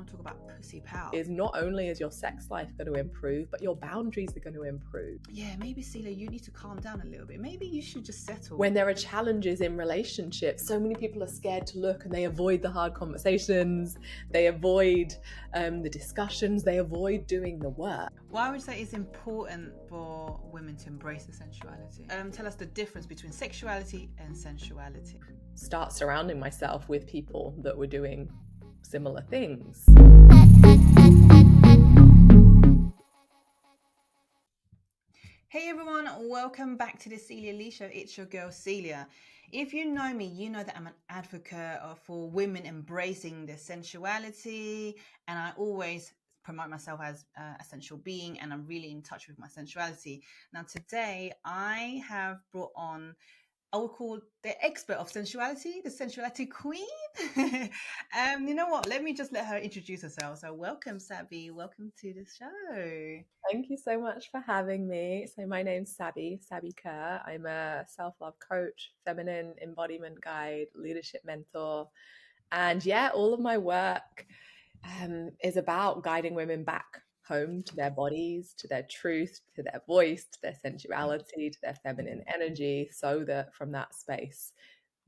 want to talk about pussy power. Is not only is your sex life going to improve, but your boundaries are going to improve. Yeah, maybe Celia, you need to calm down a little bit. Maybe you should just settle. When there are challenges in relationships, so many people are scared to look and they avoid the hard conversations, they avoid the discussions, they avoid doing the work. Why would you say it's important for women to embrace their sensuality? Tell us the difference between sexuality and sensuality. Start surrounding myself with people that were doing similar things. Hey everyone, welcome back to the Celia Lee Show. It's your girl Celia. If you know me, you know that I'm an advocate for women embracing their sensuality, and I always promote myself as a sensual being, and I'm really in touch with my sensuality. Now today I have brought on, I would call the expert of sensuality, the sensuality queen. You know what? Let me just let her introduce herself. So welcome, Sabi. Welcome to the show. Thank you so much for having me. So my name's Sabi Kerr. I'm a self-love coach, feminine embodiment guide, leadership mentor. And yeah, all of my work is about guiding women back home to their bodies, to their truth, to their voice, to their sensuality, to their feminine energy, so that from that space,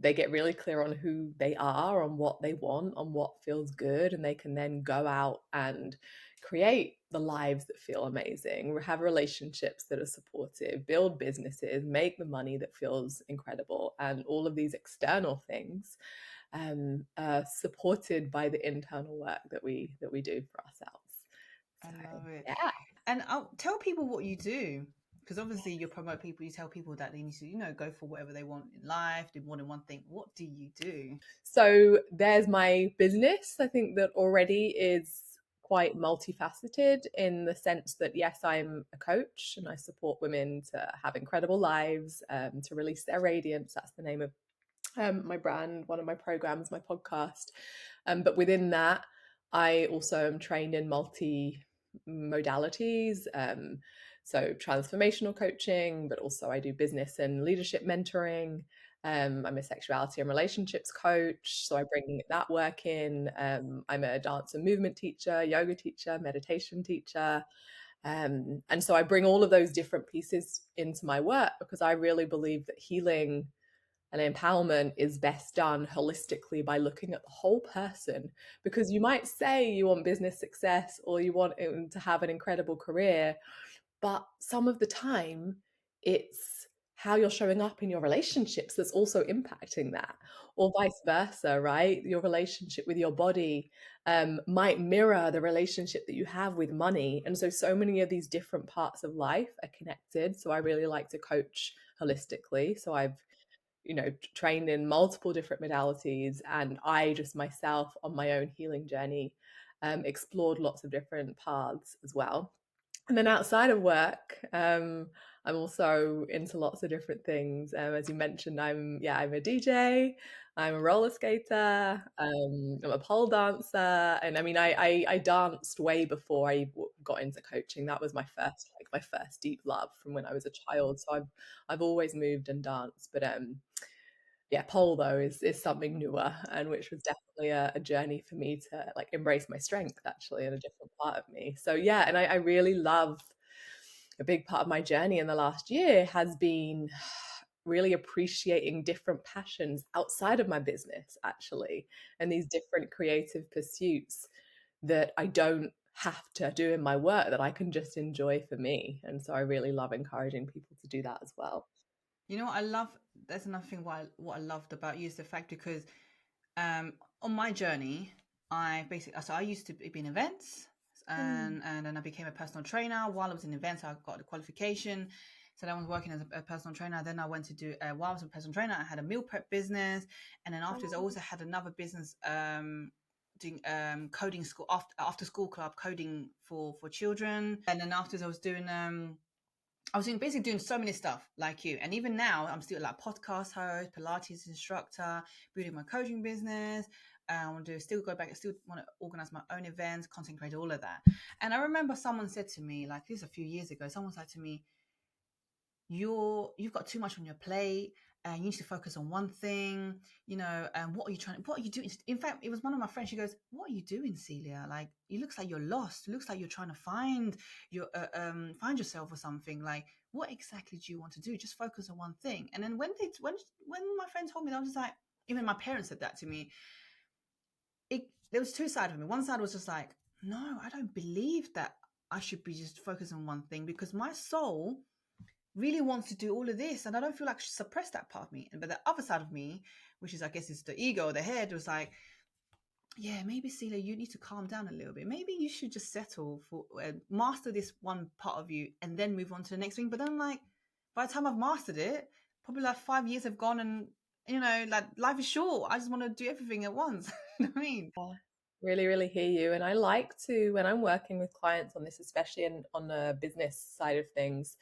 they get really clear on who they are, on what they want, on what feels good, and they can then go out and create the lives that feel amazing, have relationships that are supportive, build businesses, make the money that feels incredible, and all of these external things supported by the internal work that we do for ourselves. I love it. Yeah. And I'll tell people what you do, because obviously you promote people, you tell people that they need to, go for whatever they want in life, do more than one thing. What do you do? So there's my business. I think that already is quite multifaceted in the sense that, yes, I'm a coach and I support women to have incredible lives, to release their radiance. That's the name of my brand, one of my programs, my podcast. But within that, I also am trained in multi modalities. So transformational coaching, but also I do business and leadership mentoring. I'm a sexuality and relationships coach, so I bring that work in. I'm a dance and movement teacher, yoga teacher, meditation teacher. And so I bring all of those different pieces into my work because I really believe that healing and empowerment is best done holistically by looking at the whole person. Because you might say you want business success or you want to have an incredible career, but some of the time it's how you're showing up in your relationships that's also impacting that, or vice versa, right? Your relationship with your body might mirror the relationship that you have with money. And so many of these different parts of life are connected. So I really like to coach holistically. So I've trained in multiple different modalities, and I just myself on my own healing journey explored lots of different paths as well. And then outside of work, I'm also into lots of different things. As you mentioned, I'm a DJ, I'm a roller skater, I'm a pole dancer, and I mean, I danced way before I got into coaching. That was my first deep love from when I was a child. So I've always moved and danced, but pole though is something newer, and which was definitely a journey for me to like embrace my strength actually in a different part of me. So yeah, and I really love, a big part of my journey in the last year has been really appreciating different passions outside of my business actually, and these different creative pursuits that I don't have to do in my work, that I can just enjoy for me. And so I really love encouraging people to do that as well. You know what I love? That's another thing what I loved about you is the fact, because on my journey, I used to be in events, and then I became a personal trainer. While I was in events, I got the qualification. So then I was working as a personal trainer. Then I went to do, while I was a personal trainer, I had a meal prep business. And then afterwards, I also had another business doing coding school, after school club coding for children. And then afterwards, I was basically doing so many stuff like you. And even now, I'm still like podcast host, Pilates instructor, building my coaching business. I want to still go back. I still want to organize my own events, content create, all of that. And I remember someone said to me, like this a few years ago, someone said to me, you've got too much on your plate. and you need to focus on one thing, and what are you doing? In fact, it was one of my friends. She goes, what are you doing, Celia? Like, it looks like you're lost. It looks like you're trying to find yourself or something. Like, what exactly do you want to do? Just focus on one thing. And then when my friend told me that, I was just like, even my parents said that to me. There was two sides of me. One side was just like, no, I don't believe that I should be just focused on one thing, because my soul really wants to do all of this, and I don't feel like I should suppress that part of me. But the other side of me, which is, I guess, is the ego, the head, was like, yeah, maybe, Celia, you need to calm down a little bit. Maybe you should just settle for master this one part of you and then move on to the next thing. But then, like, by the time I've mastered it, probably like 5 years have gone, and like, life is short. I just want to do everything at once. You know what I mean? Really, really hear you. And I like to, when I'm working with clients on this, especially on the business side of things,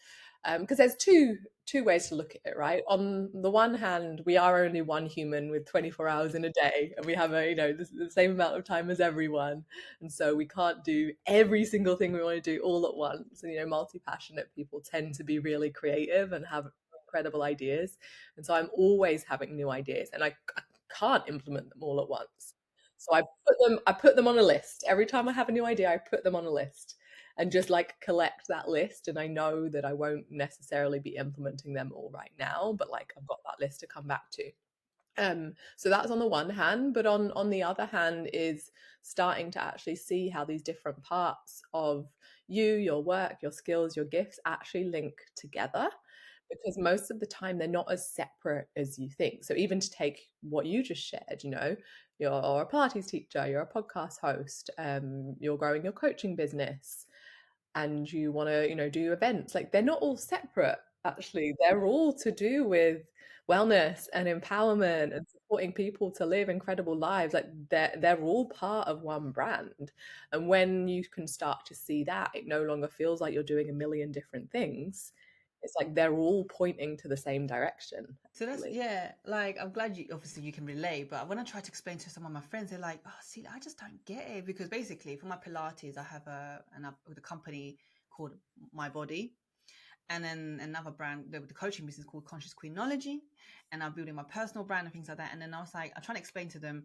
because there's two ways to look at it, right? On the one hand, we are only one human with 24 hours in a day, and we have the same amount of time as everyone, and so we can't do every single thing we want to do all at once. And multi-passionate people tend to be really creative and have incredible ideas, and so I'm always having new ideas, and I can't implement them all at once. So I put them on a list. Every time I have a new idea, I put them on a list and just like collect that list. And I know that I won't necessarily be implementing them all right now, but like I've got that list to come back to. So that's on the one hand, but on the other hand is starting to actually see how these different parts of you, your work, your skills, your gifts actually link together, because most of the time they're not as separate as you think. So even to take what you just shared, you're a Pilates teacher, you're a podcast host, you're growing your coaching business, and you want to, do events. Like, they're not all separate, actually. They're all to do with wellness and empowerment and supporting people to live incredible lives. Like, they're all part of one brand. And when you can start to see that, it no longer feels like you're doing a million different things. It's like they're all pointing to the same direction. So that's, Actually. yeah, like, I'm glad you can relate. But when I try to explain to some of my friends, they're like, oh, see, I just don't get it. Because basically, for my Pilates, I have with a company called My Body, and then another brand, the coaching business, called Conscious Queenology, and I'm building my personal brand and things like that. And then I was like, I'm trying to explain to them,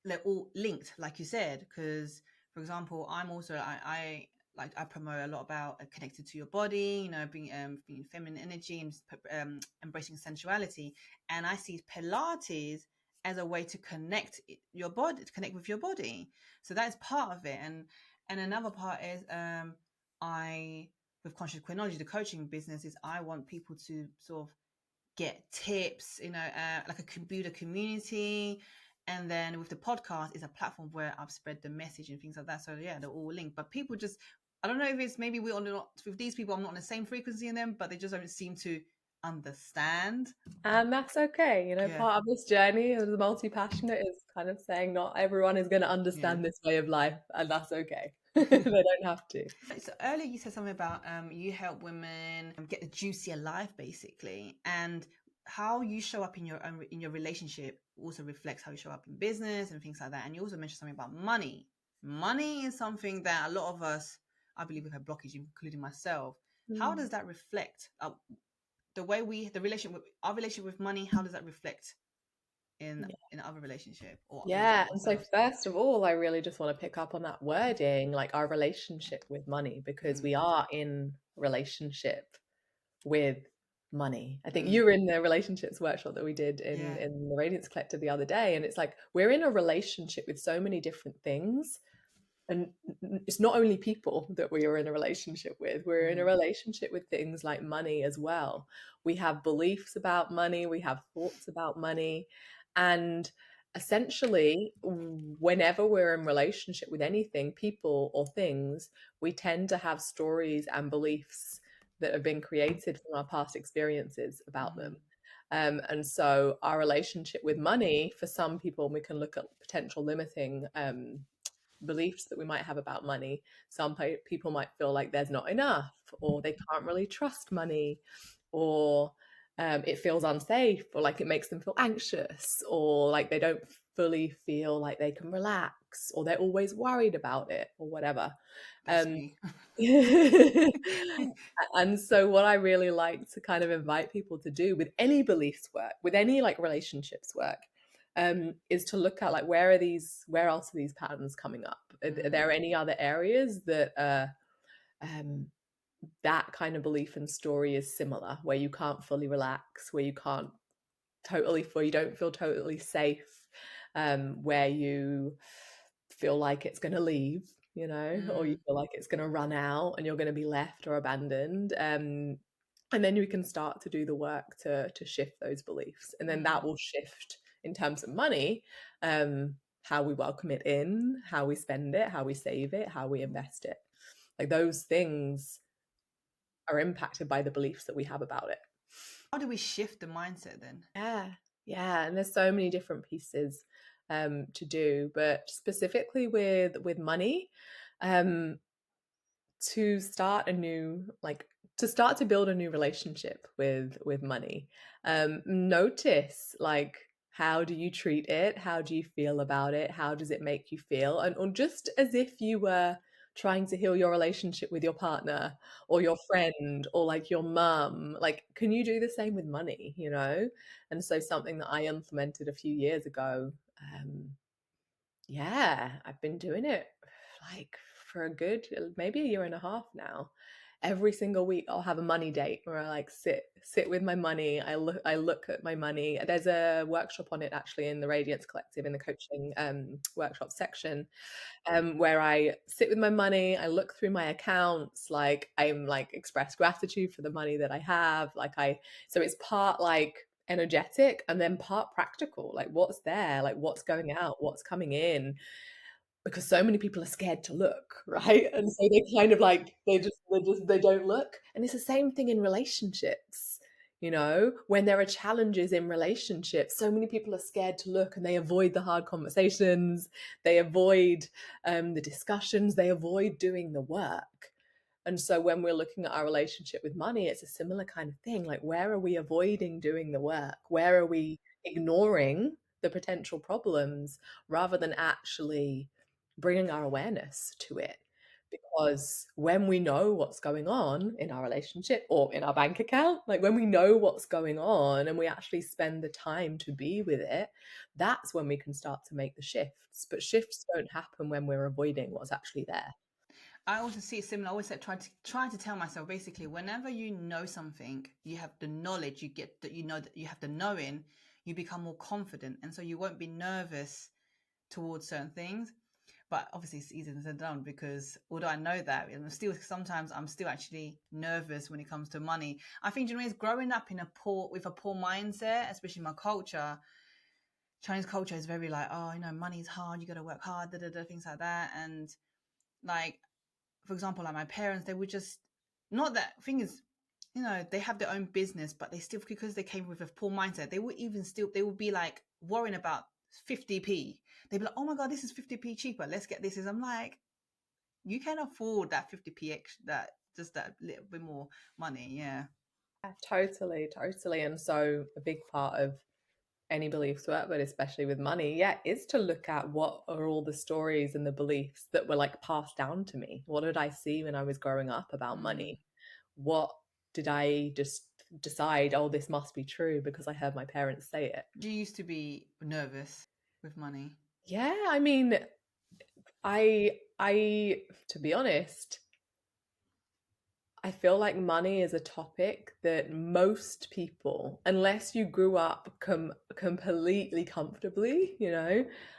they're all linked, like you said. Because, for example, I'm also, I promote a lot about connected to your body, being feminine energy, and embracing sensuality. And I see Pilates as a way to connect your body, to connect with your body. So that's part of it. And another part is, I with Conscious Queenology, the coaching business, is I want people to sort of get tips, like a computer community. And then with the podcast, is a platform where I've spread the message and things like that. So yeah, they're all linked. But people just, I don't know if it's maybe we're not with these people, I'm not on the same frequency in them, but they just don't seem to understand. And that's okay. Yeah, Part of this journey as a multi-passionate is kind of saying not everyone is going to yeah. understand this way of life, and that's okay. They don't have to. So earlier you said something about you help women get a juicier life, basically, and how you show up in your relationship also reflects how you show up in business and things like that. And you also mentioned something about money. Money is something that a lot of us, I believe, we've had blockage, including myself. How does that reflect our relationship with money? How does that reflect in other relationship or Yeah, and so ourselves? first of all, I really just want to pick up on that wording, like our relationship with money, because Mm, we are in relationship with money. I think mm, you were in the relationships workshop that we did yeah. in the Radiance Collective the other day, and it's like we're in a relationship with so many different things. And it's not only people that we are in a relationship with, we're in a Mm, relationship with things like money as well. We have beliefs about money, we have thoughts about money, and essentially whenever we're in relationship with anything, people or things, we tend to have stories and beliefs that have been created from our past experiences about mm-hmm, them. And so our relationship with money, for some people, we can look at potential limiting beliefs that we might have about money. Some people might feel like there's not enough, or they can't really trust money, or it feels unsafe, or like it makes them feel anxious, or like they don't fully feel like they can relax, or they're always worried about it, or whatever. That's Um, me. and so what I really like to kind of invite people to do with any beliefs work, with any like relationships work, is to look at like where else are these patterns coming up? Are Mm, there any other areas that um, that kind of belief and story is similar, where you can't fully relax, where you can't where you don't feel totally safe, where you feel like it's going to leave, or you mm, feel like it's going to run out and you're going to be left or abandoned. And then we can start to do the work to shift those beliefs, and then mm. that will shift in terms of money, how we welcome it in, how we spend it, how we save it, how we invest it. Like those things are impacted by the beliefs that we have about it. How do we shift the mindset then? Yeah, yeah, and there's so many different pieces to do, but specifically with money, um, to start a new like to start to build a new relationship with money, notice like how do you treat it, how do you feel about it, how does it make you feel, and or just as if you were trying to heal your relationship with your partner or your friend or like your mum, like can you do the same with money, and so something that I implemented a few years ago, um yeah, I've been doing it like for a good maybe a year and a half now. Every single week I'll have a money date where I like sit with my money. I look at my money. There's a workshop on it actually in the Radiance Collective in the coaching workshop section, where I sit with my money, I look through my accounts, like I'm like express gratitude for the money that I have. So it's part like energetic and then part practical, like what's there, like what's going out, what's coming in, because so many people are scared to look, right? And so they kind of like they don't look. And it's the same thing in relationships. When there are challenges in relationships, so many people are scared to look and they avoid the hard conversations, they avoid the discussions, they avoid doing the work. And so when we're looking at our relationship with money, it's a similar kind of thing. Like, where are we avoiding doing the work? Where are we ignoring the potential problems rather than actually bringing our awareness to it? Because when we know what's going on in our relationship or in our bank account, like when we know what's going on and we actually spend the time to be with it, that's when we can start to make the shifts. But shifts don't happen when we're avoiding what's actually there. I also see it similar. I always like try to tell myself basically whenever you know something, you have the knowledge, you get that you know that you have the knowing, you become more confident, and so you won't be nervous towards certain things. But obviously, it's easier than said done because although I know that, I'm still actually nervous when it comes to money. I think it's growing up with a poor mindset, especially my culture. Chinese culture is very like, oh, money's hard, you got to work hard, things like that, and like for example, like my parents, they would just not that thing is, they have their own business, but they still because they came with a poor mindset, they would be like worrying about 50p. They'd be like, oh my god, this is 50p cheaper. Let's get this. I'm like, you can afford that 50p extra, that just that little bit more money. Yeah. Yeah, totally, totally. And so a big part of any beliefs work, but especially with money, yeah, is to look at what are all the stories and the beliefs that were like passed down to me. What did I see when I was growing up about Mm. money? What did I just decide, oh, this must be true because I heard my parents say it? You used to be nervous with money. Yeah, I mean, I to be honest, I feel like money is a topic that most people, unless you grew up completely comfortably,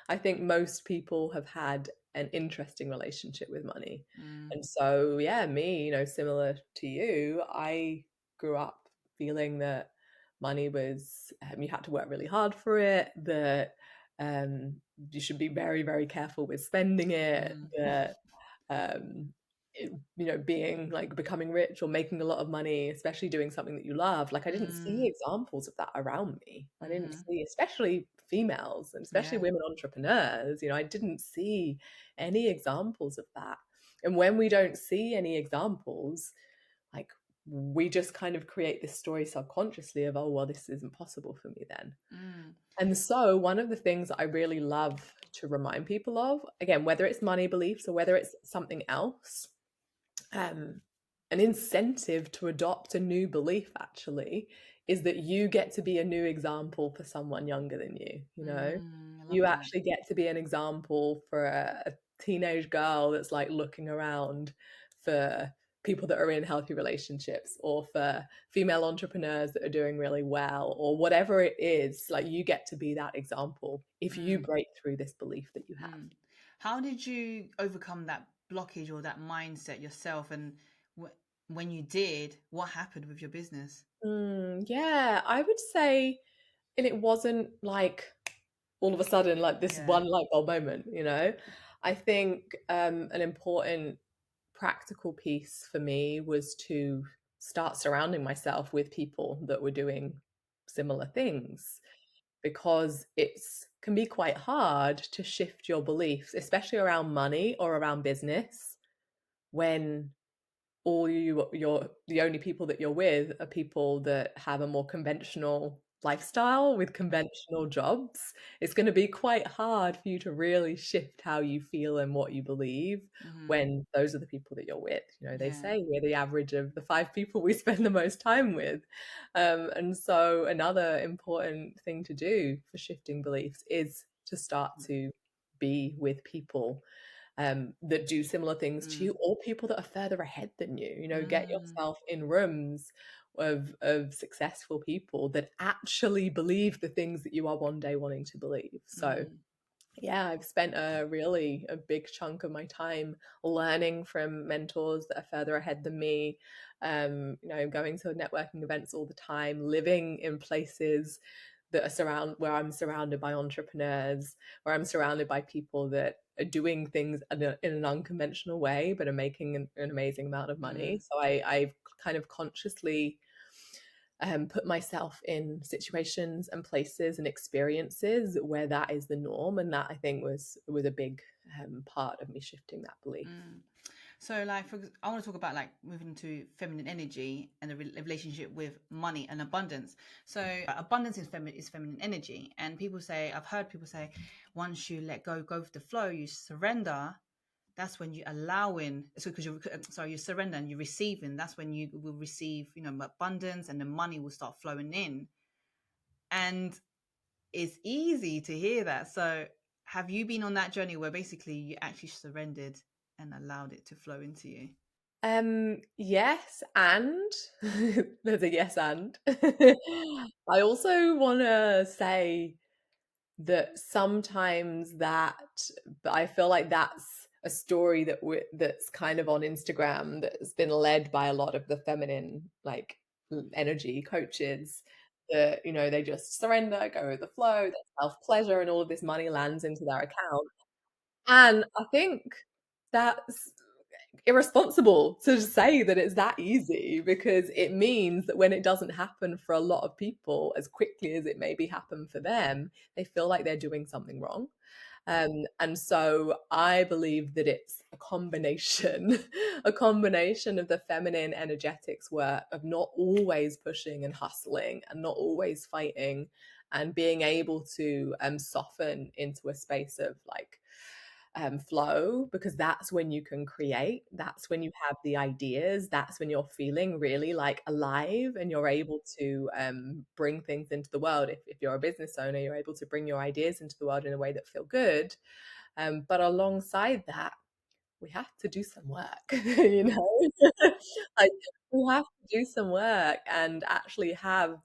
I think most people have had an interesting relationship with money. Mm. And so, yeah, me, similar to you, I grew up feeling that money was, you had to work really hard for it, that um, you should be very, very careful with spending it, Mm. that um, being like becoming rich or making a lot of money, especially doing something that you love. Like I didn't see Mm. examples of that around me. I didn't Mm-hmm. see, especially females and especially Yeah. women entrepreneurs, I didn't see any examples of that. And when we don't see any examples, like we just kind of create this story subconsciously of, oh, well, this isn't possible for me then. Mm. And so one of the things I really love to remind people of, again, whether it's money beliefs or whether it's something else, an incentive to adopt a new belief actually is that you get to be a new example for someone younger than you, you know? I love You that. actually get to be an example for a teenage girl that's like looking around for people that are in healthy relationships, or for female entrepreneurs that are doing really well, or whatever it is. Like, you get to be that example if you Mm. break through this belief that you have. How did you overcome that blockage or that mindset yourself? And when you did, what happened with your business? Yeah, I would say, and it wasn't like all of a sudden like this Yeah. one light bulb moment, you know. I think an important practical piece for me was to start surrounding myself with people that were doing similar things, because it's can be quite hard to shift your beliefs, especially around money or around business, when you're the only people that you're with are people that have a more conventional lifestyle with conventional jobs. It's going to be quite hard for you to really shift how you feel and what you believe Mm-hmm. when those are the people that you're with. You know, they Yeah. say we're the average of the 5 people we spend the most time with. And so another important thing to do for shifting beliefs is to start to be with people that do similar things to Mm. you, or people that are further ahead than you. You know, get Mm. yourself in rooms of successful people that actually believe the things that you are one day wanting to believe. So Mm. yeah, I've spent a big chunk of my time learning from mentors that are further ahead than me. You know, going to networking events all the time, living in places that are where I'm surrounded by entrepreneurs, where I'm surrounded by people that are doing things in an unconventional way, but are making an amazing amount of money. Mm. So I've kind of consciously put myself in situations and places and experiences where that is the norm, and that I think was a big part of me shifting that belief. Mm. So, like, I want to talk about like moving to feminine energy and the relationship with money and abundance. So, abundance is feminine energy, and people say, I've heard people say, once you let go with the flow, you surrender. That's when you allow in. So, because you surrender and you're receiving. That's when you will receive, abundance, and the money will start flowing in. And it's easy to hear that. So, have you been on that journey where basically you actually surrendered and allowed it to flow into you? Yes, and there's a yes and. I also want to say that sometimes but I feel like that's a story that's kind of on Instagram that's been led by a lot of the feminine like energy coaches, that, you know, they just surrender, go with the flow, their self pleasure, and all of this money lands into their account. And I think that's irresponsible to say that it's that easy, because it means that when it doesn't happen for a lot of people as quickly as it maybe happened for them, they feel like they're doing something wrong. And so I believe that it's a combination, a combination of the feminine energetics work of not always pushing and hustling and not always fighting, and being able to soften into a space of like flow, because that's when you can create, that's when you have the ideas, that's when you're feeling really like alive, and you're able to bring things into the world. If you're a business owner, you're able to bring your ideas into the world in a way that feel good, but alongside that, we have to do some work. You know, like, we have to do some work and actually have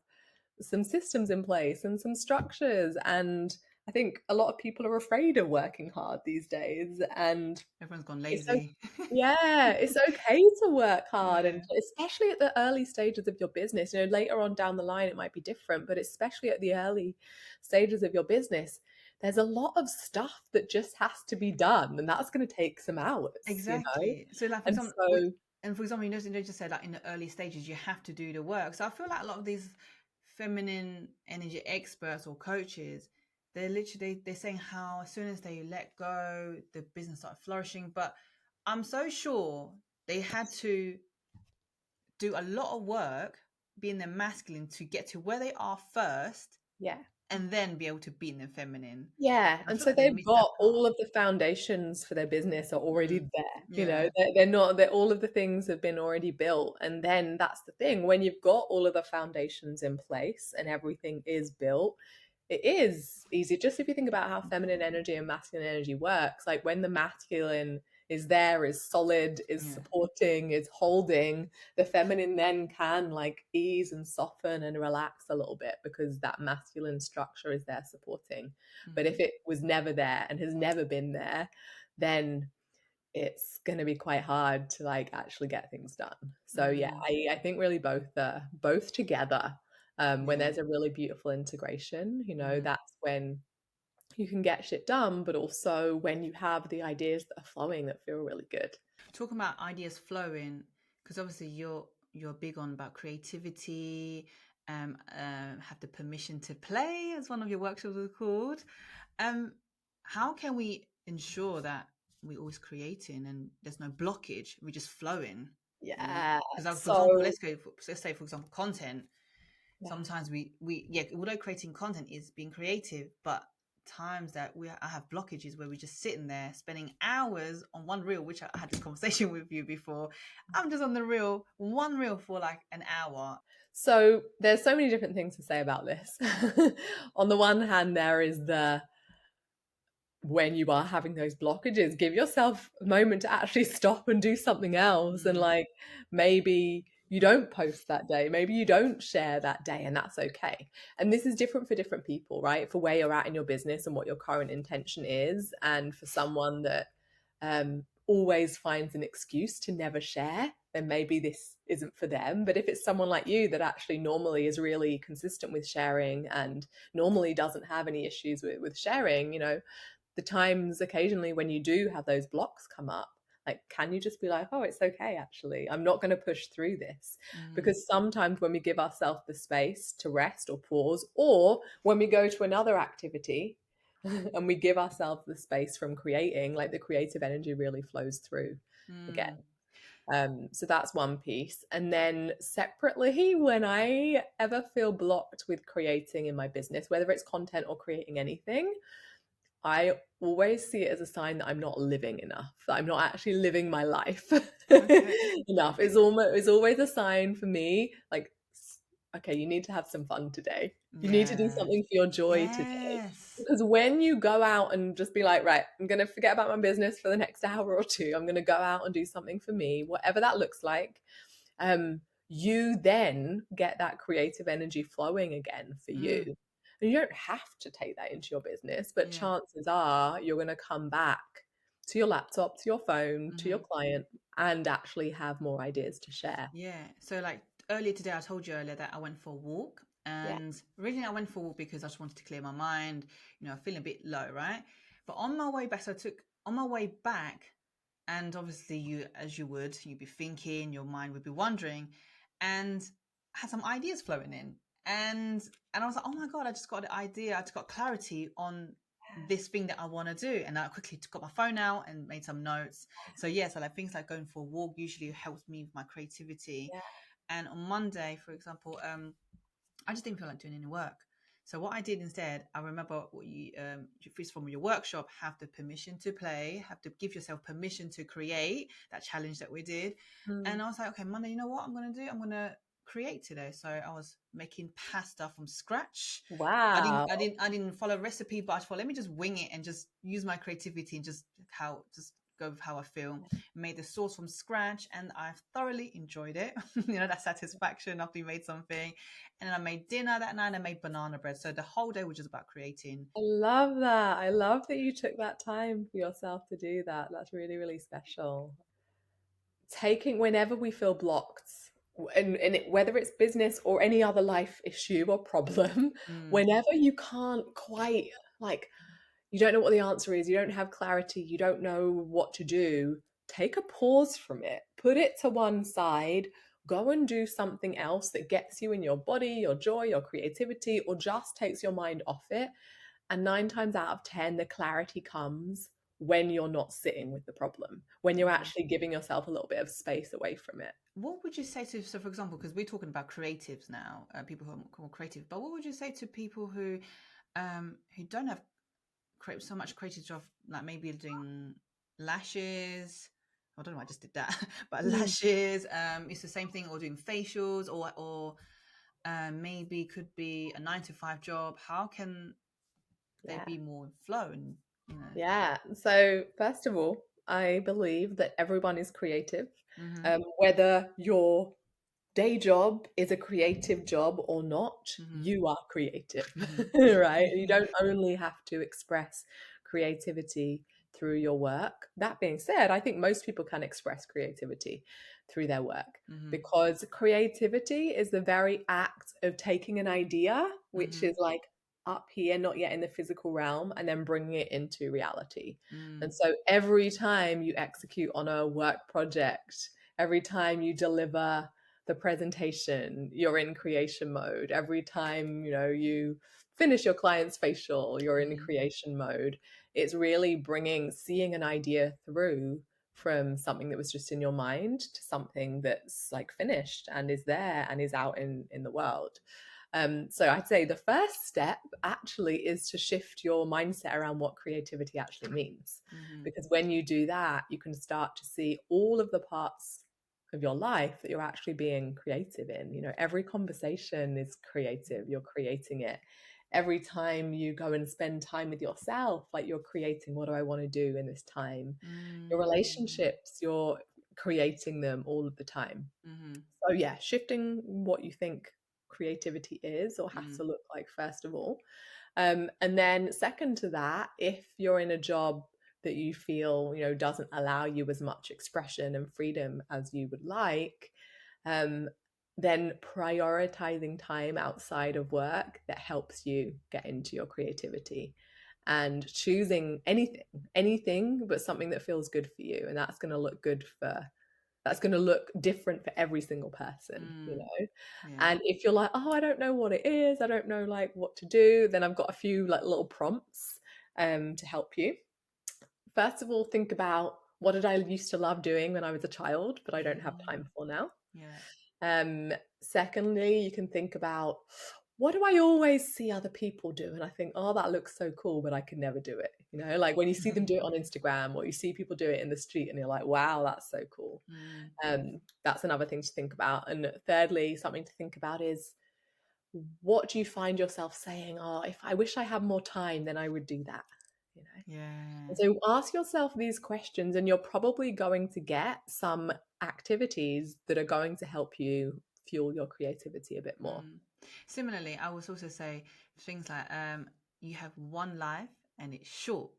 some systems in place and some structures. And I think a lot of people are afraid of working hard these days. And Everyone's gone it's lazy. yeah, it's okay to work hard, Yeah, and especially at the early stages of your business. You know, later on down the line it might be different, but especially at the early stages of your business, there's a lot of stuff that just has to be done, and that's going to take some hours, you know. exactly. So, like for And example, so and for example, you just said like in the early stages, you have to do the work. So I feel like a lot of these feminine energy experts or coaches, they're literally they're saying how as soon as they let go, the business started flourishing. But I'm so sure they had to do a lot of work being their masculine to get to where they are first, Yeah. and then be able to be in their feminine. Yeah, I and feel so like they they've miss that got part. all of the foundations for their business are already Mm, there. You know, yeah. they're not, they're all of the things have been already built. And then that's the thing, when you've got all of the foundations in place and everything is built, it is easy. Just if you think about how feminine energy and masculine energy works, like when the masculine is there, is solid, is Yeah. supporting, is holding, the feminine then can like ease and soften and relax a little bit because that masculine structure is there supporting. But Mm, if it was never there and has never been there, then it's going to be quite hard to like actually get things done. So yeah, mm, I think really both together. When yeah. there's a really beautiful integration, you know, Mm. that's when you can get shit done, but also when you have the ideas that are flowing that feel really good. Talking about ideas flowing, because obviously you're big on about creativity, have the permission to play, as one of your workshops was called. Um, how can we ensure that we're always creating and there's no blockage? We're just flowing, you know? Yeah. Because, for example, So let's say, for example, content. yeah. Sometimes we yeah, although creating content is being creative, but times that I have blockages where we're just sitting there spending hours on one reel, which I had this conversation with you before. I'm just on the reel, one reel for like an hour. So there's so many different things to say about this. On the one hand, there is the when you are having those blockages, give yourself a moment to actually stop and do something else. And Mm, like maybe you don't post that day, maybe you don't share that day, and that's okay. And this is different for different people, right? For where you're at in your business and what your current intention is. And for someone that always finds an excuse to never share, then maybe this isn't for them. But if it's someone like you that actually normally is really consistent with sharing and normally doesn't have any issues with sharing, you know, the times occasionally when you do have those blocks come up, like can you just be like, oh, it's okay, actually I'm not going to push through this. mm, Because sometimes when we give ourselves the space to rest or pause, or when we go to another activity and we give ourselves the space from creating, like the creative energy really flows through again. mm, So that's one piece. And then separately, when I ever feel blocked with creating in my business, whether it's content or creating anything, I always see it as a sign that I'm not living enough, that I'm not actually living my life okay. enough. It's always a sign for me, like, okay, you need to have some fun today. You need to do Yeah. something for your joy today. Yes. Because when you go out and just be like, right, I'm going to forget about my business for the next hour or two, I'm going to go out and do something for me, whatever that looks like, um, you then get that creative energy flowing again for you. Mm, And you don't have to take that into your business, but yeah. chances are you're going to come back to your laptop, to your phone, to your Hmm. client, and actually have more ideas to share. Yeah. So like earlier today, I told you earlier that I went for a walk. Yeah. And originally I went for a walk because I just wanted to clear my mind, feeling a bit low, right? But on my way back, on my way back, and obviously as you'd be thinking, your mind would be wandering, and I had some ideas flowing in. And I was like, oh my God, I just got the idea, I just got clarity on this thing that I want to do. And I quickly got my phone out and made some notes. So yeah, so like things like going for a walk usually helps me with my creativity. Yeah. And on Monday, for example, I just didn't feel like doing any work. So what I did instead, I remember what from your workshop, have the permission to play, have to give yourself permission to create that challenge that we did. Mm. And I was like, okay, Monday, you know what I'm going to do? I'm going to create today. So I was making pasta from scratch. Wow. I didn't follow a recipe, but I thought, let me just wing it and just use my creativity and just go with how I feel. Made the sauce from scratch and I've thoroughly enjoyed it. That satisfaction after you made something. And then I made dinner that night. I made banana bread. So the whole day was just about creating. I love that. I love that you took that time for yourself to do that. That's really, really special. Taking whenever we feel blocked, whether it's business or any other life issue or problem, Mm, whenever you can't quite, like, you don't know what the answer is, you don't have clarity, you don't know what to do, take a pause from it, put it to one side, go and do something else that gets you in your body, your joy, your creativity, or just takes your mind off it. And 9 times out of 10, the clarity comes when you're not sitting with the problem, when you're Okay. actually giving yourself a little bit of space away from it. What would you say to, so for example, because we're talking about creatives now, people who are more creative, but what would you say to people who don't have so much creative stuff, like maybe doing lashes? I don't know, I just did that, but Mm. lashes, it's the same thing, or doing facials, or maybe could be a 9 to 5 job. How can they Yeah. be more in flow and you know? Yeah. So, first of all, I believe that everyone is creative, Mm-hmm. whether your day job is a creative job or not, Mm-hmm. you are creative, right? You Mm-hmm. don't only have to express creativity through your work. That being said, I think most people can express creativity through their work Mm-hmm. because creativity is the very act of taking an idea, which Mm-hmm. is like up here, not yet in the physical realm, and then bringing it into reality. Mm. And so every time you execute on a work project, every time you deliver the presentation, you're in creation mode. Every time, you finish your client's facial, you're in Mm-hmm. creation mode. It's really seeing an idea through from something that was just in your mind to something that's like finished and is there and is out in the world. So I'd say the first step actually is to shift your mindset around what creativity actually means. Mm-hmm. Because when you do that, you can start to see all of the parts of your life that you're actually being creative in. Every conversation is creative, you're creating it. Every time you go and spend time with yourself, like you're creating, what do I want to do in this time? Your Mm-hmm. relationships, you're creating them all of the time. Mm-hmm. So yeah, shifting what you think creativity is or has Mm-hmm. to look like, first of all. And then second to that, if you're in a job that you feel, doesn't allow you as much expression and freedom as you would like, um, then prioritizing time outside of work that helps you get into your creativity and choosing anything but something that feels good for you. And that's going to look different for every single person. Mm. Yeah. And if you're like, oh, I don't know what it is, I don't know like what to do, then I've got a few like little prompts to help you. First of all, think about, what did I used to love doing when I was a child, but I don't have time for now. Yeah. Secondly, you can think about, what do I always see other people do? And I think, oh, that looks so cool, but I could never do it. Like when you see them do it on Instagram or you see people do it in the street and you're like, wow, that's so cool. Mm. That's another thing to think about. And thirdly, something to think about is, what do you find yourself saying? Oh, if I wish I had more time, then I would do that. Yeah. And so ask yourself these questions, and you're probably going to get some activities that are going to help you fuel your creativity a bit more. Mm. Similarly, I would also say things like you have one life and it's short.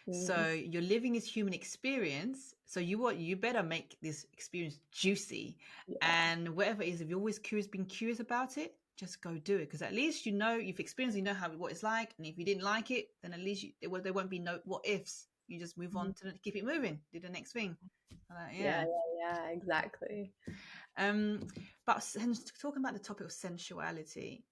Mm, So you're living this human experience. So you better make this experience juicy. yeah. And whatever it is, if you're always been curious about it, just go do it. Because at least you've experienced, what it's like. And if you didn't like it, then at least there won't be no what ifs. You just move on Mhm. to keep it moving. Do the next thing. Yeah, Yeah. yeah, exactly. Um, but talking about the topic of sensuality,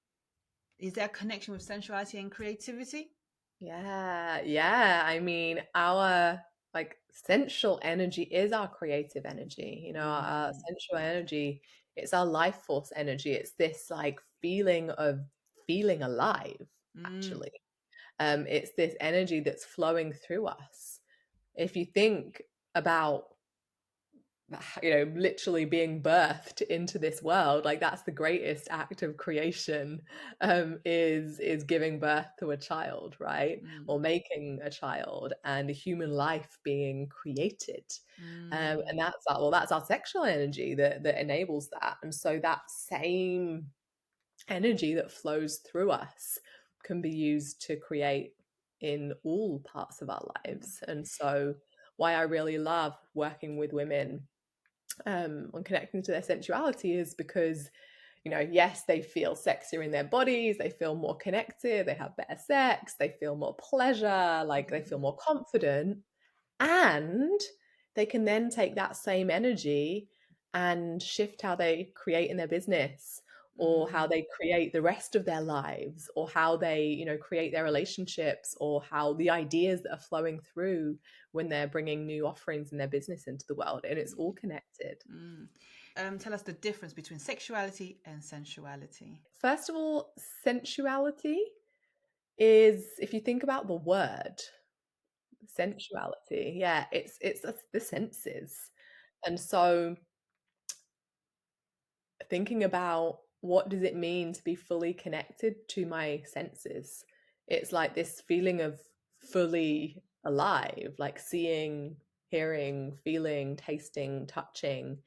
is there a connection with sensuality and creativity? Yeah, yeah. I mean, our like sensual energy is our creative energy. Our Mm, sensual energy, it's our life force energy. It's this like feeling of feeling alive, mm, actually. It's this energy that's flowing through us. If you think about, literally being birthed into this world, like that's the greatest act of creation, is giving birth to a child, right? mm, Or making a child and a human life being created. And mm, that's our sexual energy that enables that. And so that same energy that flows through us can be used to create in all parts of our mm, lives. And so why I really love working with women on connecting to their sensuality is because, yes, they feel sexier in their bodies, they feel more connected, they have better sex, they feel more pleasure, like they feel more confident, and they can then take that same energy and shift how they create in their business or how they create the rest of their lives, or how they, create their relationships, or how the ideas that are flowing through when they're bringing new offerings in their business into the world. And it's all connected. Tell us the difference between sexuality and sensuality. First of all, sensuality is, if you think about the word sensuality, yeah, it's the senses. And so thinking about what does it mean to be fully connected to my senses, it's like this feeling of fully alive, like seeing, hearing, feeling, tasting, touching.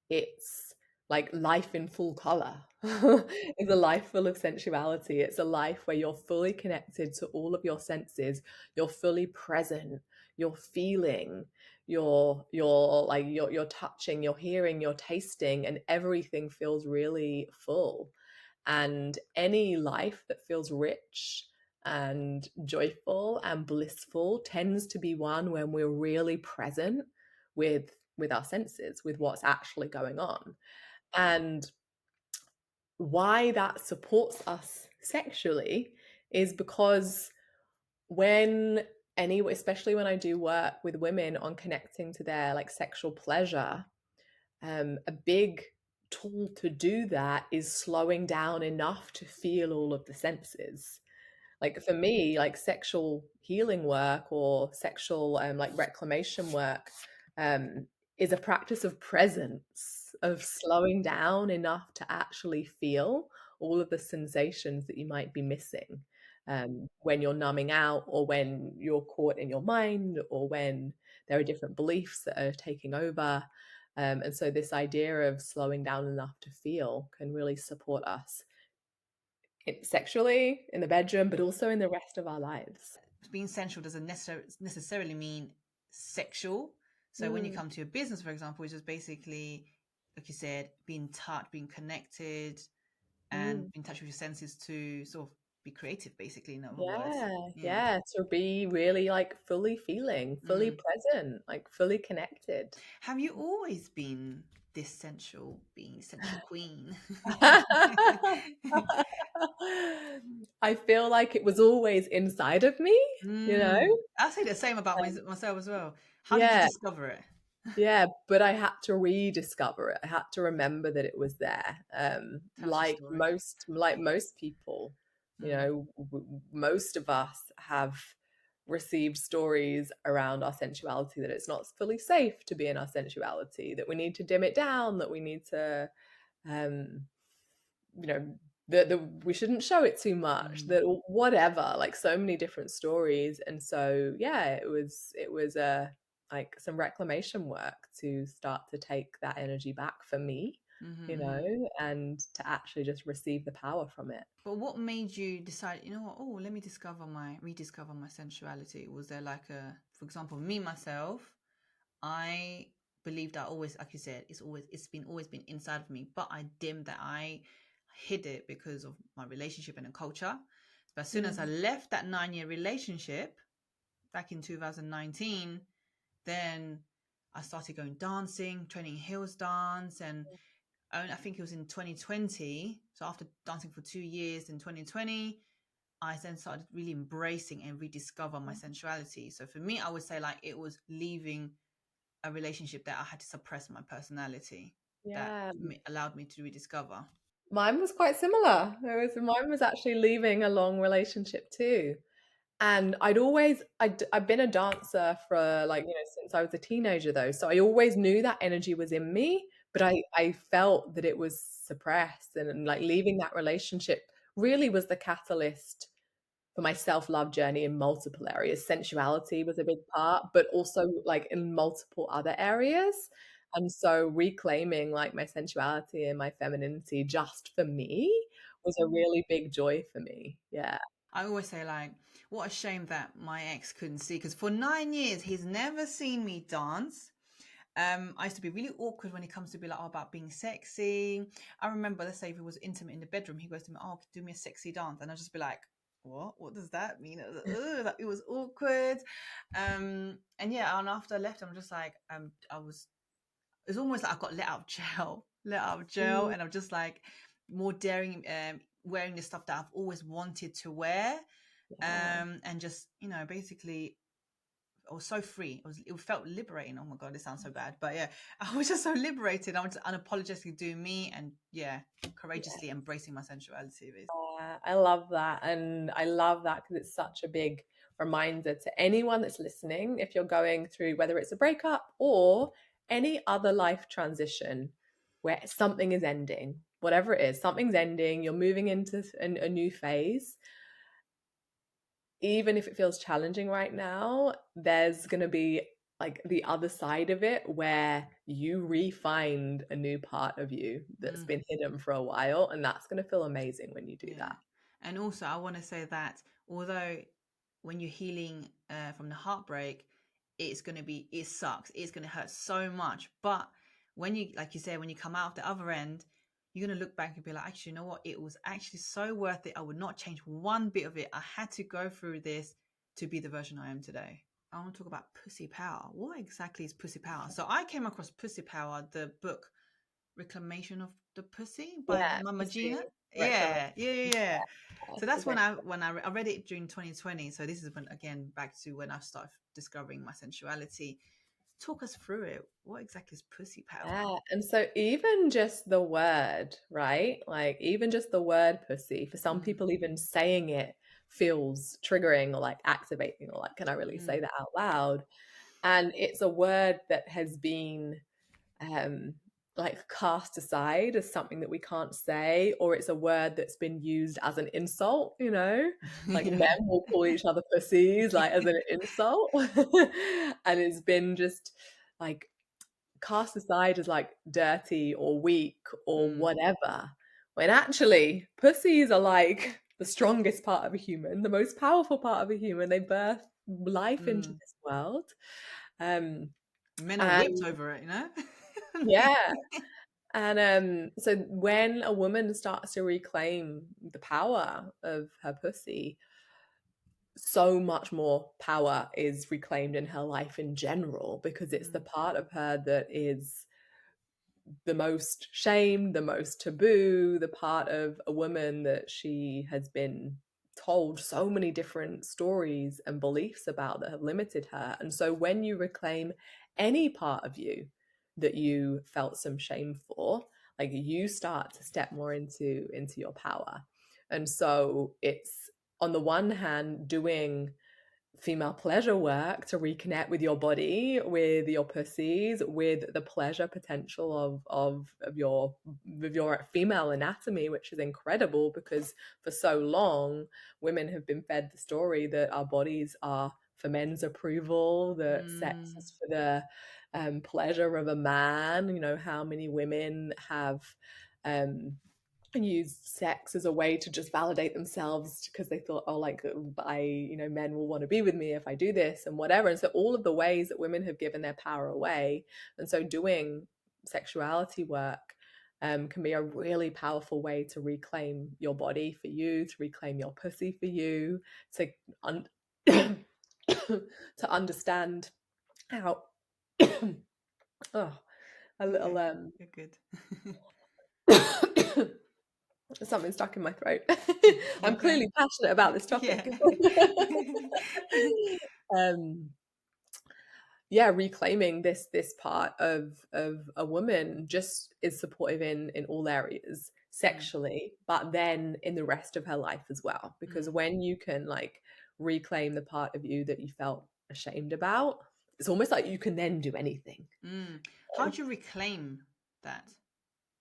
It's like life in full color. It's a life full of sensuality. It's a life where you're fully connected to all of your senses. You're fully present. You're feeling, you're touching, you're hearing, you're tasting, and everything feels really full. And any life that feels rich and joyful and blissful tends to be one when we're really present with our senses, with what's actually going on. And why that supports us sexually is because when especially when I do work with women on connecting to their like sexual pleasure, a big tool to do that is slowing down enough to feel all of the senses. Like for me, like sexual healing work or sexual like reclamation work um, is a practice of presence, of slowing down enough to actually feel all of the sensations that you might be missing when you're numbing out, or when you're caught in your mind, or when there are different beliefs that are taking over. And so this idea of slowing down enough to feel can really support us sexually in the bedroom, but also in the rest of our lives. Being sensual doesn't necessarily mean sexual. So when you come to your business, for example, it's just basically, like you said, being touched, being connected, and in touch with your senses to sort of be creative, basically, in other words. Yeah, to be really like fully feeling, fully present, like fully connected. Have you always been this sensual being, sensual queen? I feel like it was always inside of me, you know? I say the same about myself as well. How did you Yeah, discover it? yeah, but I had to rediscover it. I had to remember that it was there. Tell us a story. Like most people, most of us have received stories around our sensuality, that it's not fully safe to be in our sensuality, that we need to dim it down, that we need to um you know that we shouldn't show it too much, that whatever, like so many different stories. And so yeah, it was like some reclamation work to start to take that energy back for me, and to actually just receive the power from it. But what made you decide, you know what, oh, let me rediscover my sensuality? Was there like for example, me, myself, I believed I always, like you said, always been inside of me, but I hid it because of my relationship and the culture. But as soon as I left that 9-year relationship back in 2019, then I started going dancing, training heels dance, and I think it was in 2020. So after dancing for 2 years in 2020, I then started really embracing and rediscover my sensuality. So for me, I would say like it was leaving a relationship that I had to suppress my personality that Yeah, allowed me to rediscover. mine was quite similar. Mine was actually leaving a long relationship too. And I've been a dancer for like, since I was a teenager though. So I always knew that energy was in me, but I felt that it was suppressed, and like leaving that relationship really was the catalyst for my self-love journey in multiple areas. Sensuality was a big part, but also like in multiple other areas. And so reclaiming like my sensuality and my femininity just for me was a really big joy for me. Yeah. I always say like, what a shame that my ex couldn't see, because for 9 years he's never seen me dance. I used to be really awkward when it comes to be like, oh, about being sexy. I remember, let's say if it was intimate in the bedroom, he goes to me, oh, do me a sexy dance, and I'll just be like, what does that mean? It was awkward. And yeah, and after I left, I'm just like, it's almost like I got let out of jail, and I'm just like, more daring, wearing the stuff that I've always wanted to wear, Yeah. and just, basically, I was so free. It felt liberating. Oh my god, this sounds so bad, but yeah, I was just so liberated. I was just unapologetically doing me, and courageously embracing my sensuality. I love that. And I love that because it's such a big reminder to anyone that's listening. If you're going through, whether it's a breakup or any other life transition where something is ending, whatever it is, something's ending, you're moving into a new phase. Even if it feels challenging right now, there's going to be like the other side of it where you re-find a new part of you that's been hidden for a while, and that's going to feel amazing when you do Yeah. that. And also, I want to say that although when you're healing from the heartbreak, it sucks. It's going to hurt so much. But when you, like you said, when you come out of the other end, you're going to look back and be like, actually, you know what? It was actually so worth it. I would not change one bit of it. I had to go through this to be the version I am today. I want to talk about pussy power. What exactly is pussy power? So I came across Pussy Power, the book Reclamation of the Pussy by Yeah, Mama pussy Gina. reclamation. Yeah. So It's a that's great. I read it during 2020. So this is when, again, back to when I started discovering my sensuality. Talk us through it. What exactly is pussy power? Yeah, and so even just the word, right? Like even just the word pussy, for some Mm, people, even saying it feels triggering or like activating or like, can I really say mm, that out loud? And it's a word that has been um like cast aside as something that we can't say, or it's a word that's been used as an insult, like men yeah. will call each other pussies like as an insult. And it's been just like cast aside as like dirty or weak or Mm, whatever, when actually pussies are like the strongest part of a human, the most powerful part of a human. They birth life into mm. this world. um Men are whipped and over it, yeah. And so when a woman starts to reclaim the power of her pussy, so much more power is reclaimed in her life in general, because it's the Mm, part of her that is the most shamed, the most taboo, the part of a woman that she has been told so many different stories and beliefs about that have limited her. And so when you reclaim any part of you that you felt some shame for, like you start to step more into your power. And so it's on the one hand doing female pleasure work to reconnect with your body, with your pussies, with the pleasure potential of your female anatomy, which is incredible, because for so long women have been fed the story that our bodies are for men's approval, that sex mm, is for the pleasure of a man. How many women have um and used sex as a way to just validate themselves, because they thought, oh, like men will want to be with me if I do this and whatever. And so all of the ways that women have given their power away. And so doing sexuality work can be a really powerful way to reclaim your body for you, to reclaim your pussy for you, to to understand how oh, a okay, little you're good. something stuck in my throat. You I'm okay? clearly passionate about this Yeah. topic. um, yeah, reclaiming this part of a woman just is supportive in all areas, Mm, sexually, but then in the rest of her life as well. Because mm, when you can like reclaim the part of you that you felt ashamed about, it's almost like you can then do anything. mm. How do you reclaim that?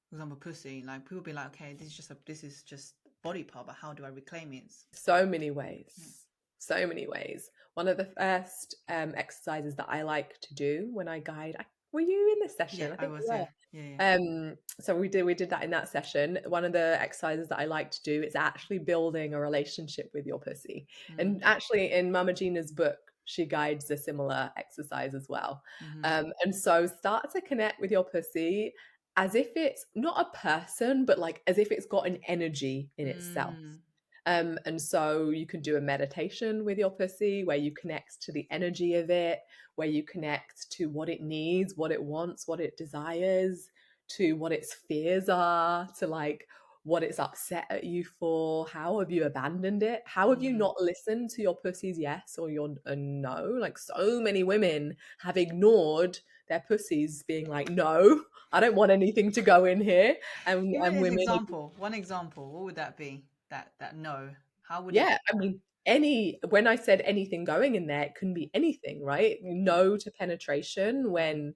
For example, pussy. Like people be like, okay, this is just body part, but how do I reclaim it? So many Yeah. ways. So many ways. One of the first exercises that I like to do when I guide, were you in this Yeah, session? I I think you was. were. Yeah, yeah, So we did that in that session. One of the exercises that I like to do is actually building a relationship with your pussy. yeah. And actually, in Mama Gina's book, she guides a similar exercise as well. Mm-hmm. And so start to connect with your pussy as if it's not a person, but like as if it's got an energy in itself. Mm, And so you can do a meditation with your pussy where you connect to the energy of it, where you connect to what it needs, what it wants, what it desires, to what its fears are, to like what it's upset at you for. How have you abandoned it? How have you Mm. not listened to your pussy's yes or your no? Like, so many women have ignored their pussies being like, no, I don't want anything to go in here. Give me And an women, example. One example. What would that be? That no. How would it? yeah, I mean, when I said anything going in there, it can be anything, right? No to penetration Mm. when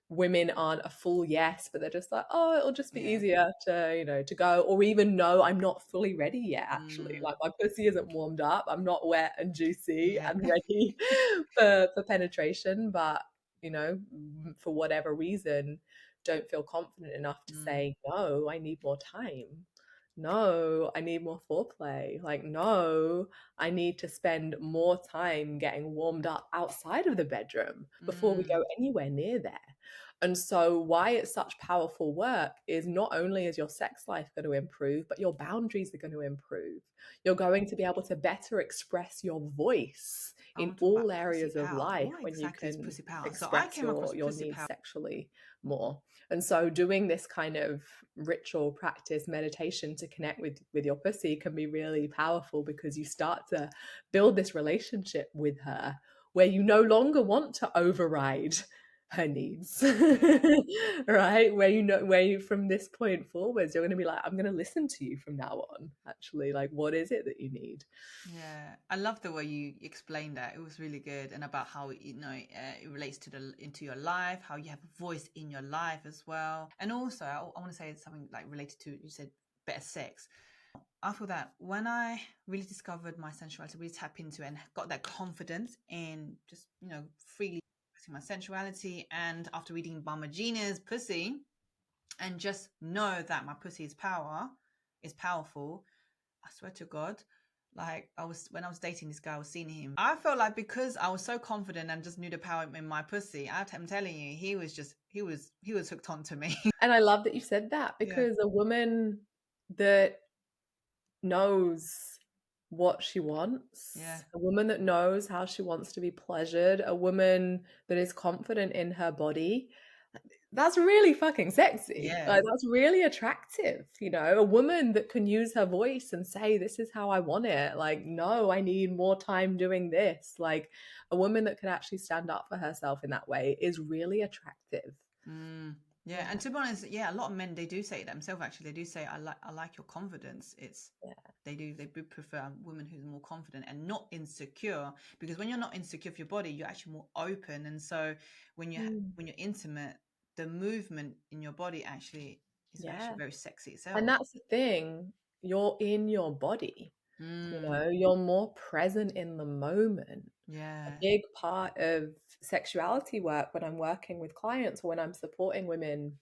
women aren't a full yes, but they're just like, oh, it'll just be Yeah. easier to, to go, or even no, I'm not fully ready yet, actually. Mm. Like, my pussy isn't warmed up, I'm not wet and juicy Yeah. and ready for penetration, but for whatever reason, don't feel confident enough to Mm. say, no, I need more time. No, I need more foreplay. Like, no, I need to spend more time getting warmed up outside of the bedroom before we Mm. go anywhere near there. And so, why it's such powerful work is not only is your sex life going to improve, but your boundaries are going to improve. You're going to be able to better express your voice I in want to talk all about pussy areas of power. life What when you exactly is can pussy power? So I express came across your pussy needs power. sexually more. And so doing this kind of ritual practice meditation to connect with your pussy can be really powerful, because you start to build this relationship with her where you no longer want to override her needs. Yeah. Right, where you from this point forwards, you're going to be like, I'm going to listen to you from now on, actually. Like, what is it that you need? Yeah, I love the way you explained that. It was really good, and about how it relates to the into your life, how you have a voice in your life as well. And also, I want to say something like related to, you said better sex. I feel that when I really discovered my sensuality, really tap into it and got that confidence in just freely expressing my sensuality, and after reading Mama Gina's Pussy, and just know that my pussy is powerful. I swear to God, like when I was dating this guy, I was seeing him. I felt like because I was so confident and just knew the power in my pussy, I'm telling you, he was hooked on to me. And I love that you said that, Yeah. because a woman that knows what she Yeah. wants, a woman that knows how she wants to be pleasured, a woman that is confident in her body, that's really fucking sexy. Yeah. Like, that's really attractive, a woman that can use her voice and say, this is how I want it. Like, no, I need more time doing this. Like, a woman that can actually stand up for herself in that way is really attractive. Mm, yeah, Yeah, and to be honest, yeah, a lot of men they do say it themselves. Actually, they do say, I like your confidence." yeah. They do prefer a woman who's more confident and not insecure, because when you're not insecure of your body, you're actually more open, and so when you Mm, when you're intimate, the movement in your body actually is yeah. actually very sexy And itself. that's the thing. You're in your body, Mm, you're more present in the moment. A yeah. big part of sexuality work when I'm working with clients, or when I'm supporting women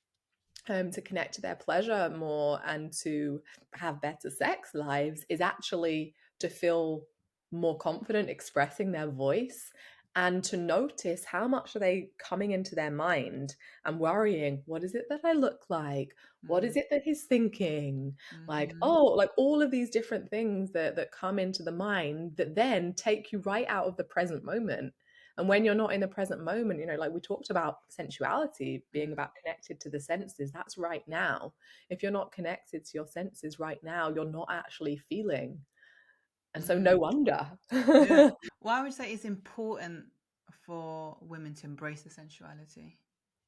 to connect to their pleasure more and to have better sex lives, is actually to feel more confident expressing their voice, and to notice how much are they coming into their mind and worrying, what is it that I look like, what is Mm, it that he's thinking, like, mm-hmm. oh, like all of these different things that come into the mind that then take you right out of the present moment. And when you're not in the present moment, like we talked about sensuality being Mm, about connected to the senses, that's right now. If you're not connected to your senses right now, you're not actually feeling. And so mm, no wonder. yeah. Well, I would say it's important for women to embrace the sensuality.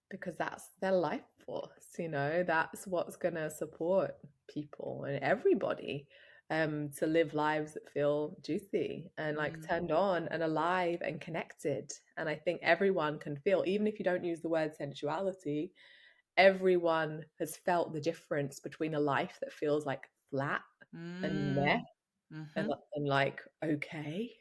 Because that's their life force, that's what's going to support people and everybody, to live lives that feel juicy and like Mm, turned on and alive and connected. And I think everyone can feel, even if you don't use the word sensuality, everyone has felt the difference between a life that feels like flat and meh mm, and, mm-hmm. and like okay,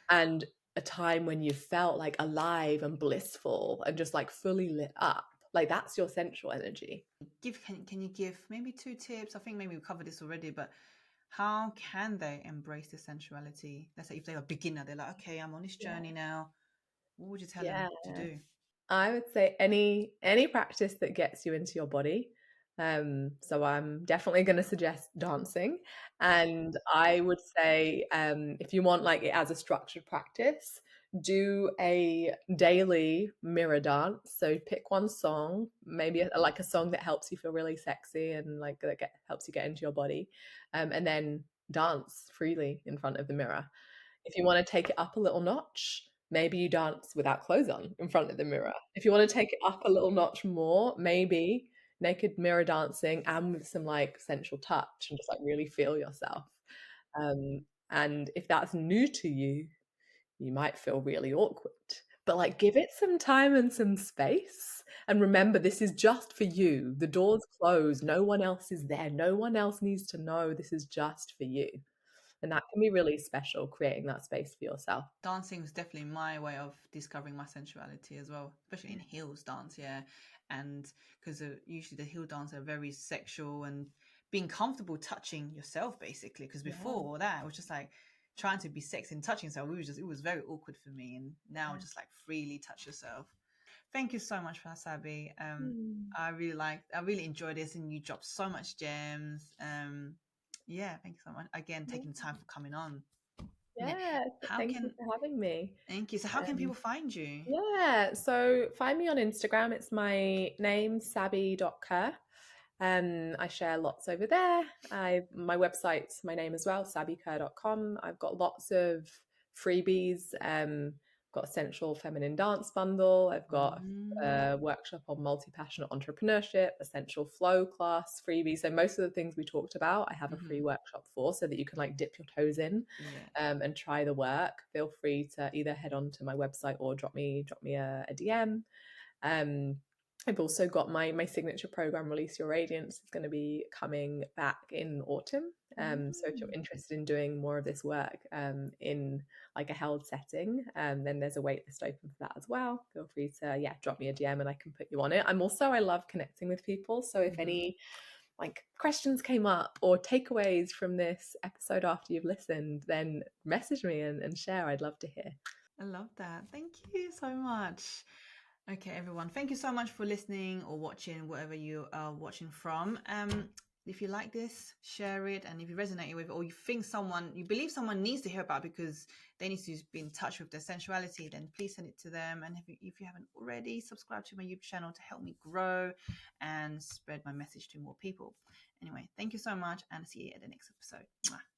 and a time when you felt like alive and blissful and just like fully lit up. Like, that's your sensual energy. Can you give maybe two tips? I think maybe we covered this already, but how can they embrace the sensuality? Let's say if they're a beginner, they're like, okay, I'm on this Yeah. journey now. What would you tell them Yeah. to do? I would say any practice that gets you into your body. So I'm definitely going to suggest dancing, and I would say if you want like it as a structured practice, do a daily mirror dance. So pick one song, maybe like a song that helps you feel really sexy and like helps you get into your body, and then dance freely in front of the mirror. If you want to take it up a little notch, maybe you dance without clothes on in front of the mirror. If you want to take it up a little notch more, maybe naked mirror dancing and with some like sensual touch and just like really feel yourself. And if that's new to you, you might feel really awkward. But like give it some time and some space. And remember, this is just for you. The door's closed. No one else is there. No one else needs to know. This is just for you. And that can be really special, creating that space for yourself. Dancing was definitely my way of discovering my sensuality as well, especially in heels dance, yeah. And because usually the heel dance are very sexual and being comfortable touching yourself, basically. Because before that, it was just like trying to be sexy and touching yourself. It was very awkward for me. And now just like freely touch yourself. Thank you so much for that, Sabi. I really enjoyed this, and you dropped so much gems. Yeah, thank you so much again, taking the time for coming on. Yeah, How thank you can for having me. Thank you. So how can people find you? Yeah, so find me on Instagram. It's my name, Sabi.Kerr. I share lots over there. My website's my name as well, sabikerr.com. I've got lots of freebies. Got a sensual feminine dance bundle. I've got a workshop on multi-passionate entrepreneurship, essential flow class freebie. So most of the things we talked about, I have a free workshop for, so that you can like dip your toes in, and try the work. Feel free to either head on to my website or drop me a DM. I've also got my signature program, Release Your Radiance. It's going to be coming back in autumn. So if you're interested in doing more of this work in like a held setting, then there's a waitlist open for that as well. Feel free to drop me a DM and I can put you on it. I love connecting with people. So if any like questions came up or takeaways from this episode after you've listened, then message me and share. I'd love to hear. I love that. Thank you so much. Okay, everyone. Thank you so much for listening or watching, wherever you are watching from. If you like this, share it, and if you resonate with it, or you believe someone needs to hear about it because they need to be in touch with their sensuality, then please send it to them. And if you haven't already, subscribe to my YouTube channel to help me grow and spread my message to more people. Anyway, thank you so much, and see you at the next episode. Mwah.